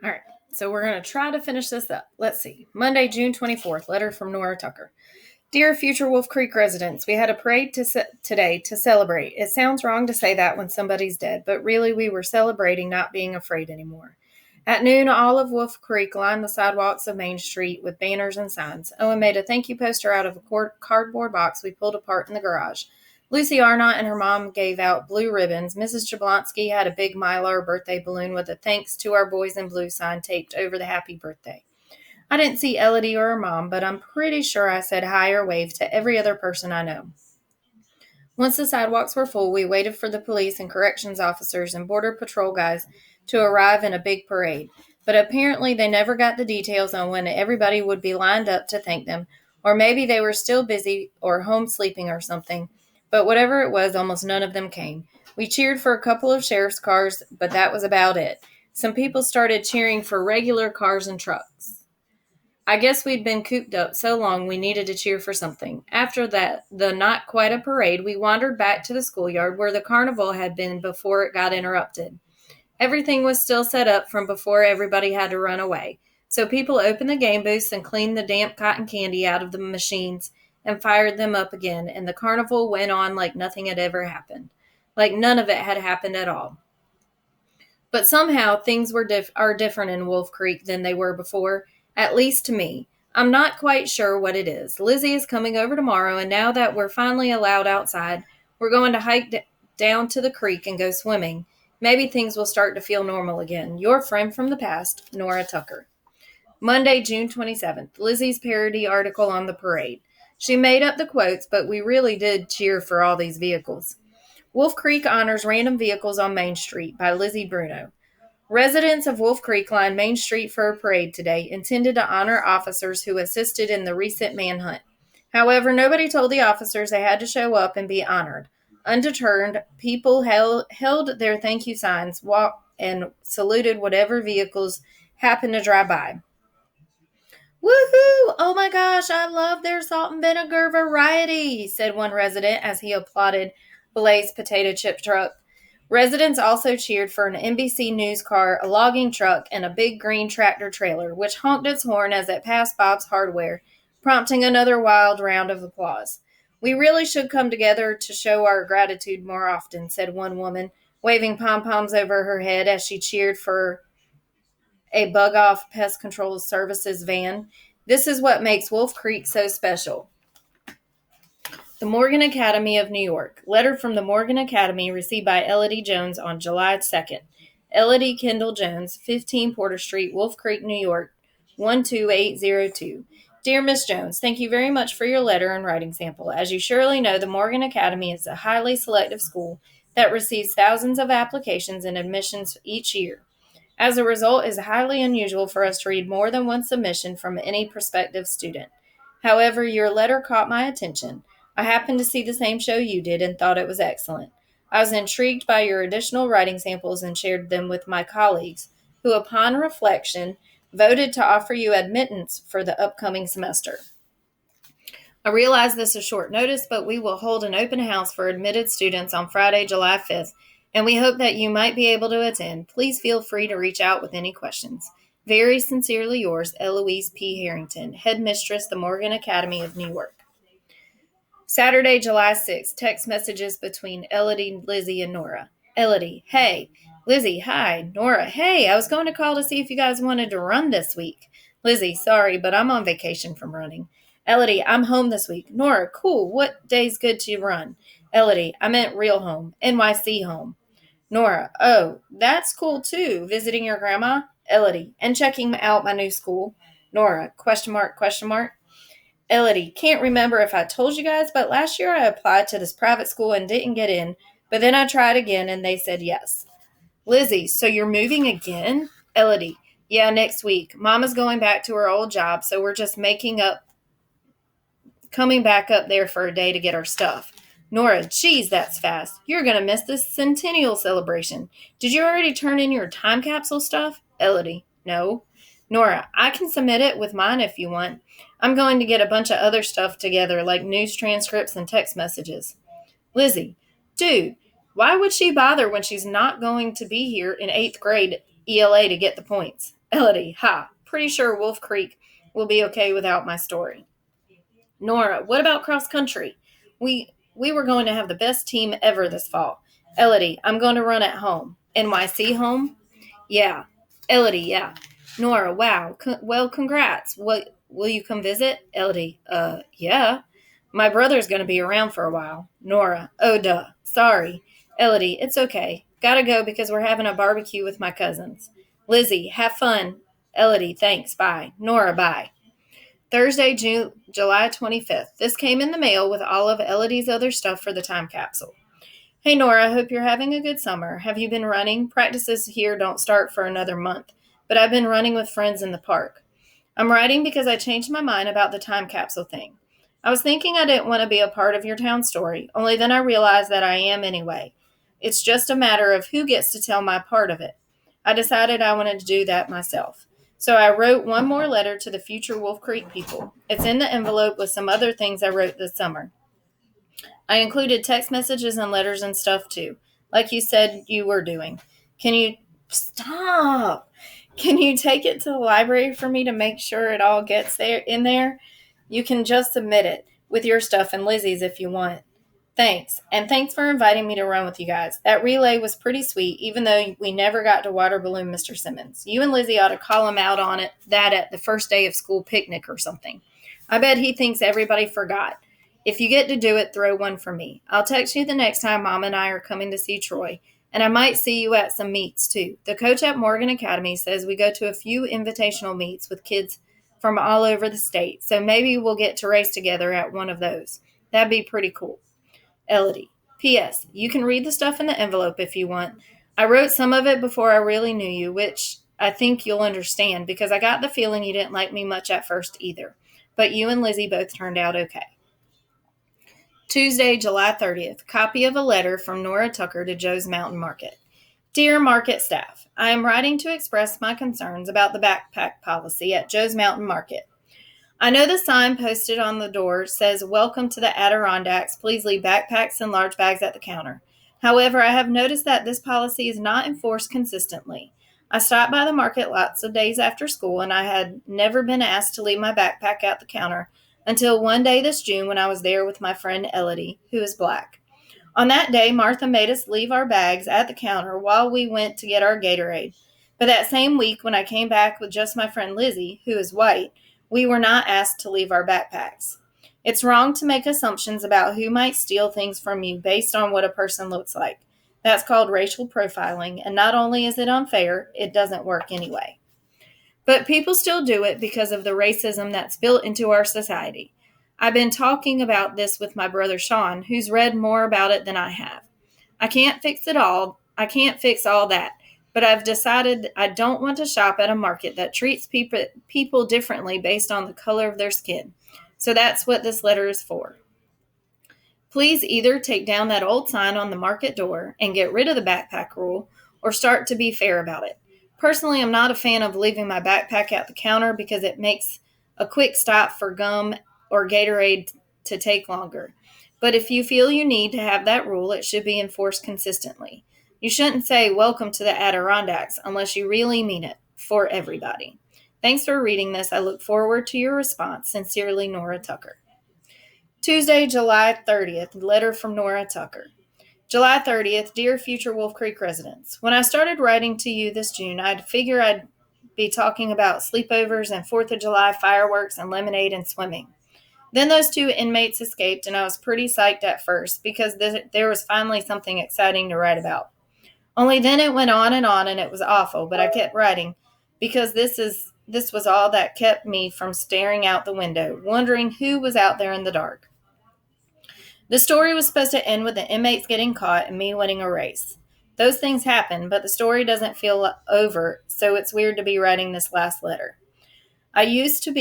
All right, so we're going to try to finish this up. Let's see. Monday, June 24th, letter from Nora Tucker. Dear future Wolf Creek residents, we had a parade today to celebrate. It sounds wrong to say that when somebody's dead, but really we were celebrating not being afraid anymore. At noon, all of Wolf Creek lined the sidewalks of Main Street with banners and signs. Owen made a thank you poster out of a cardboard box we pulled apart in the garage. Lucy Arnott and her mom gave out blue ribbons. Mrs. Jablonski had a big Mylar birthday balloon with a thanks to our boys in blue sign taped over the happy birthday. I didn't see Elodie or her mom, but I'm pretty sure I said hi or waved to every other person I know. Once the sidewalks were full, we waited for the police and corrections officers and border patrol guys to arrive in a big parade. But apparently they never got the details on when everybody would be lined up to thank them, or maybe they were still busy or home sleeping or something. But whatever it was, almost none of them came. We cheered for a couple of sheriff's cars, but that was about it. Some people started cheering for regular cars and trucks. I guess we'd been cooped up so long we needed to cheer for something. After that, the not quite a parade, we wandered back to the schoolyard where the carnival had been before it got interrupted. Everything was still set up from before everybody had to run away. So people opened the game booths and cleaned the damp cotton candy out of the machines and fired them up again, and the carnival went on like nothing had ever happened. Like none of it had happened at all. But somehow things are different in Wolf Creek than they were before, at least to me. I'm not quite sure what it is. Lizzie is coming over tomorrow, and now that we're finally allowed outside, we're going to hike down to the creek and go swimming. Maybe things will start to feel normal again. Your friend from the past, Nora Tucker. Monday, June 27th, Lizzie's parody article on the parade. She made up the quotes, but we really did cheer for all these vehicles. Wolf Creek honors random vehicles on Main Street by Lizzie Bruno. Residents of Wolf Creek lined Main Street for a parade today, intended to honor officers who assisted in the recent manhunt. However, nobody told the officers they had to show up and be honored. Undeterred, people held their thank you signs, walked, and saluted whatever vehicles happened to drive by. Woohoo! Oh my gosh, I love their salt and vinegar variety, said one resident as he applauded Blaze potato chip truck. Residents also cheered for an NBC News car, a logging truck, and a big green tractor trailer, which honked its horn as it passed Bob's Hardware, prompting another wild round of applause. We really should come together to show our gratitude more often, said one woman, waving pom-poms over her head as she cheered for a bug-off pest control services van. This is what makes Wolf Creek so special. The Morgan Academy of New York. Letter from the Morgan Academy received by Elodie Jones on July 2nd. Elodie Kendall Jones, 15 Porter Street, Wolf Creek, New York, 12802. Dear Miss Jones, thank you very much for your letter and writing sample. As you surely know, the Morgan Academy is a highly selective school that receives thousands of applications and admissions each year. As a result, it is highly unusual for us to read more than one submission from any prospective student. However, your letter caught my attention. I happened to see the same show you did and thought it was excellent. I was intrigued by your additional writing samples and shared them with my colleagues, who, upon reflection, voted to offer you admittance for the upcoming semester. I realize this is short notice, but we will hold an open house for admitted students on Friday, July 5th, and we hope that you might be able to attend. Please feel free to reach out with any questions. Very sincerely yours, Eloise P. Harrington, Headmistress, the Morgan Academy of New York. Saturday, July 6th, text messages between Elodie, Lizzie, and Nora. Elodie, hey. Lizzie, hi. Nora, hey, I was going to call to see if you guys wanted to run this week. Lizzie, sorry, but I'm on vacation from running. Elodie, I'm home this week. Nora, cool. What day's good to run? Elodie, I meant real home. NYC home. Nora, oh, that's cool too. Visiting your grandma? Elodie, and checking out my new school. Nora, question mark, question mark. Elodie, can't remember if I told you guys, but last year I applied to this private school and didn't get in, but then I tried again and they said yes. Lizzie, so you're moving again? Elodie, yeah, next week. Mama's going back to her old job, so we're just coming back up there for a day to get our stuff. Nora, geez, that's fast. You're going to miss this centennial celebration. Did you already turn in your time capsule stuff? Elodie, no. Nora, I can submit it with mine if you want. I'm going to get a bunch of other stuff together, like news transcripts and text messages. Lizzie, dude, why would she bother when she's not going to be here in 8th grade ELA to get the points? Elodie, ha, pretty sure Wolf Creek will be okay without my story. Nora, what about cross country? We were going to have the best team ever this fall. Elodie, I'm going to run at home. NYC home? Yeah. Elodie, yeah. Nora, wow. Well, congrats. Will you come visit? Elodie, yeah. My brother's going to be around for a while. Nora, oh, duh. Sorry. Elodie, it's okay. Gotta go because we're having a barbecue with my cousins. Lizzie, have fun. Elodie, thanks. Bye. Nora, bye. Thursday, July 25th. This came in the mail with all of Elodie's other stuff for the time capsule. Hey Nora, hope you're having a good summer. Have you been running? Practices here don't start for another month, but I've been running with friends in the park. I'm writing because I changed my mind about the time capsule thing. I was thinking I didn't want to be a part of your town story, only then I realized that I am anyway. It's just a matter of who gets to tell my part of it. I decided I wanted to do that myself. So I wrote one more letter to the future Wolf Creek people. It's in the envelope with some other things I wrote this summer. I included text messages and letters and stuff too, like you said you were doing. Can you stop? Can you take it to the library for me to make sure it all gets there in there? You can just submit it with your stuff and Lizzie's if you want. Thanks. And thanks for inviting me to run with you guys. That relay was pretty sweet, even though we never got to water balloon Mr. Simmons. You and Lizzie ought to call him out on that at the first day of school picnic or something. I bet he thinks everybody forgot. If you get to do it, throw one for me. I'll text you the next time Mom and I are coming to see Troy. And I might see you at some meets too. The coach at Morgan Academy says we go to a few invitational meets with kids from all over the state. So maybe we'll get to race together at one of those. That'd be pretty cool. Elodie. P.S. You can read the stuff in the envelope if you want. I wrote some of it before I really knew you, which I think you'll understand because I got the feeling you didn't like me much at first either. But you and Lizzie both turned out okay. Tuesday, July 30th. Copy of a letter from Nora Tucker to Joe's Mountain Market. Dear Market staff, I am writing to express my concerns about the backpack policy at Joe's Mountain Market. I know the sign posted on the door says, Welcome to the Adirondacks. Please leave backpacks and large bags at the counter. However, I have noticed that this policy is not enforced consistently. I stopped by the market lots of days after school, and I had never been asked to leave my backpack at the counter until one day this June when I was there with my friend Elodie, who is black. On that day, Martha made us leave our bags at the counter while we went to get our Gatorade. But that same week, when I came back with just my friend Lizzie, who is white, we were not asked to leave our backpacks. It's wrong to make assumptions about who might steal things from you based on what a person looks like. That's called racial profiling, and not only is it unfair, it doesn't work anyway. But people still do it because of the racism that's built into our society. I've been talking about this with my brother Sean, who's read more about it than I have. I can't fix it all. I can't fix all that. But I've decided I don't want to shop at a market that treats people differently based on the color of their skin. So that's what this letter is for. Please either take down that old sign on the market door and get rid of the backpack rule, or start to be fair about it. Personally, I'm not a fan of leaving my backpack at the counter because it makes a quick stop for gum or Gatorade to take longer. But if you feel you need to have that rule, it should be enforced consistently. You shouldn't say, Welcome to the Adirondacks, unless you really mean it, for everybody. Thanks for reading this. I look forward to your response. Sincerely, Nora Tucker. Tuesday, July 30th, letter from Nora Tucker. July 30th, dear future Wolf Creek residents. When I started writing to you this June, I'd figure I'd be talking about sleepovers and 4th of July fireworks and lemonade and swimming. Then those two inmates escaped, and I was pretty psyched at first because there was finally something exciting to write about. Only then it went on, and it was awful, but I kept writing because this was all that kept me from staring out the window, wondering who was out there in the dark. The story was supposed to end with the inmates getting caught and me winning a race. Those things happen, but the story doesn't feel over, so it's weird to be writing this last letter. It used to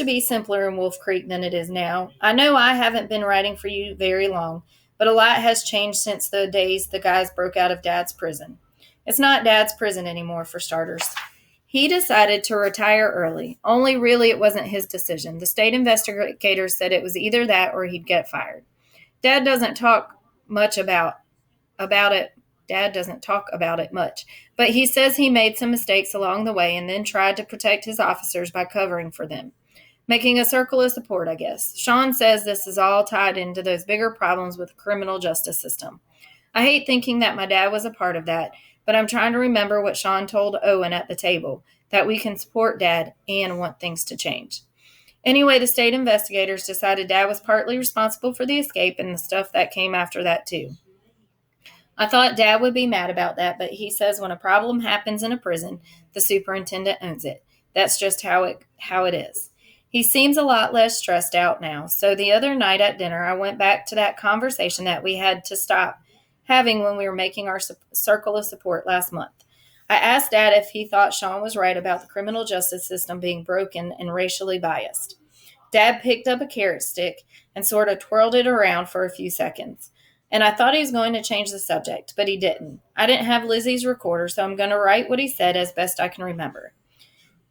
be simpler in Wolf Creek than it is now. I know I haven't been writing for you very long, but a lot has changed since the days the guys broke out of Dad's prison. It's not Dad's prison anymore, for starters. He decided to retire early, only really it wasn't his decision. The state investigators said it was either that or he'd get fired. Dad doesn't talk much about it Dad doesn't talk about it much, but he says he made some mistakes along the way and then tried to protect his officers by covering for them. Making a circle of support, I guess. Sean says this is all tied into those bigger problems with the criminal justice system. I hate thinking that my dad was a part of that, but I'm trying to remember what Sean told Owen at the table, that we can support Dad and want things to change. Anyway, the state investigators decided Dad was partly responsible for the escape and the stuff that came after that, too. I thought Dad would be mad about that, but he says when a problem happens in a prison, the superintendent owns it. That's just how it is. He seems a lot less stressed out now. So the other night at dinner, I went back to that conversation that we had to stop having when we were making our circle of support last month. I asked Dad if he thought Sean was right about the criminal justice system being broken and racially biased. Dad picked up a carrot stick and sort of twirled it around for a few seconds. And I thought he was going to change the subject, but he didn't. I didn't have Lizzie's recorder, so I'm going to write what he said as best I can remember.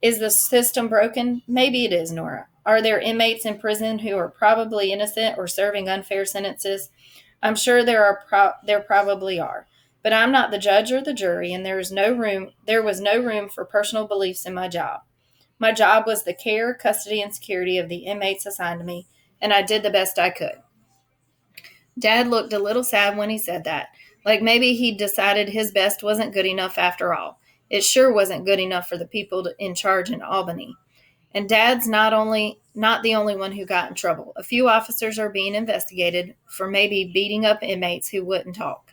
Is the system broken? Maybe it is, Nora. Are there inmates in prison who are probably innocent or serving unfair sentences? I'm sure there probably are. But I'm not the judge or the jury, and there was no room for personal beliefs in my job. My job was the care, custody, and security of the inmates assigned to me, and I did the best I could. Dad looked a little sad when he said that, like maybe he decided his best wasn't good enough after all. It sure wasn't good enough for the people in charge in Albany. And Dad's not the only one who got in trouble. A few officers are being investigated for maybe beating up inmates who wouldn't talk.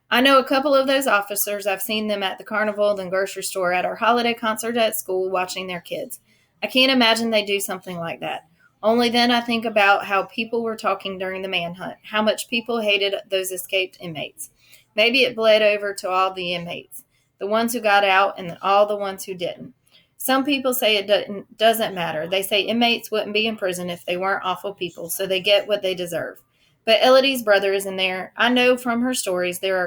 I know a couple of those officers. I've seen them at the carnival, the grocery store, at our holiday concert, at school, watching their kids. I can't imagine they do something like that. Only then I think about how people were talking during the manhunt, how much people hated those escaped inmates. Maybe it bled over to all the inmates, the ones who got out and all the ones who didn't. Some people say it doesn't matter. They say inmates wouldn't be in prison if they weren't awful people, so they get what they deserve. But Elodie's brother is in there. I know from her stories there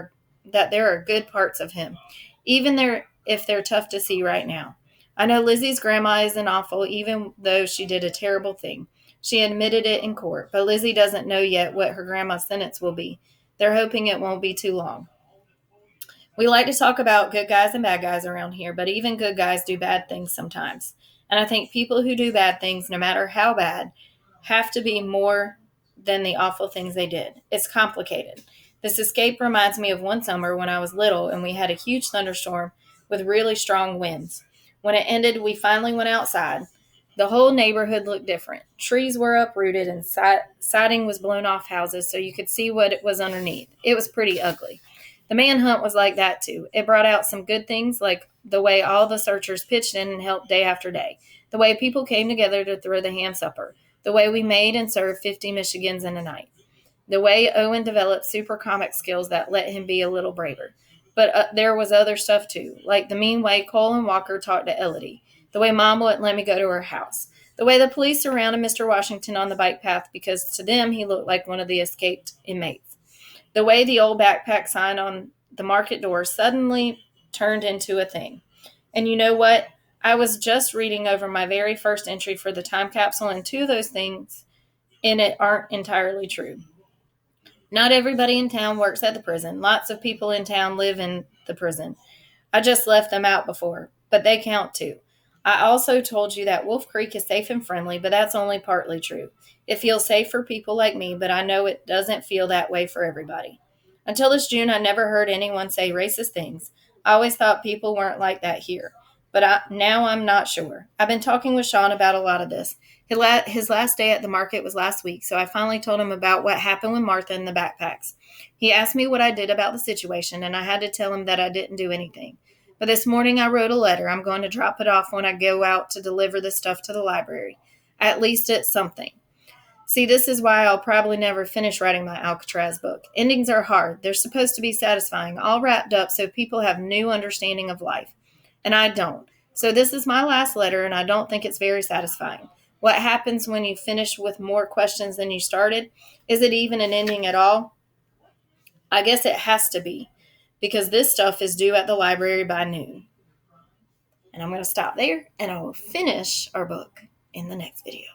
are good parts of him, even if they're tough to see right now. I know Lizzie's grandma isn't awful, even though she did a terrible thing. She admitted it in court, but Lizzie doesn't know yet what her grandma's sentence will be. They're hoping it won't be too long. We like to talk about good guys and bad guys around here, but even good guys do bad things sometimes. And I think people who do bad things, no matter how bad, have to be more than the awful things they did. It's complicated. This escape reminds me of one summer when I was little and we had a huge thunderstorm with really strong winds. When it ended, we finally went outside. The whole neighborhood looked different. Trees were uprooted and siding was blown off houses so you could see what it was underneath. It was pretty ugly. The manhunt was like that too. It brought out some good things, like the way all the searchers pitched in and helped day after day, the way people came together to throw the ham supper, the way we made and served 50 Michigans in a night, the way Owen developed super comic skills that let him be a little braver. But there was other stuff too, like the mean way Cole and Walker talked to Elodie, the way Mom wouldn't let me go to her house, the way the police surrounded Mr. Washington on the bike path because to them he looked like one of the escaped inmates. The way the old backpack sign on the market door suddenly turned into a thing. And you know what? I was just reading over my very first entry for the time capsule, and two of those things in it aren't entirely true. Not everybody in town works at the prison. Lots of people in town live in the prison. I just left them out before, but they count too. I also told you that Wolf Creek is safe and friendly, but that's only partly true. It feels safe for people like me, but I know it doesn't feel that way for everybody. Until this June, I never heard anyone say racist things. I always thought people weren't like that here, but now I'm not sure. I've been talking with Sean about a lot of this. His last day at the market was last week, so I finally told him about what happened with Martha and the backpacks. He asked me what I did about the situation, and I had to tell him that I didn't do anything. But this morning I wrote a letter. I'm going to drop it off when I go out to deliver the stuff to the library. At least it's something. See, this is why I'll probably never finish writing my Alcatraz book. Endings are hard. They're supposed to be satisfying, all wrapped up so people have new understanding of life. And I don't. So this is my last letter, and I don't think it's very satisfying. What happens when you finish with more questions than you started? Is it even an ending at all? I guess it has to be, because this stuff is due at the library by noon. And I'm going to stop there, and I will finish our book in the next video.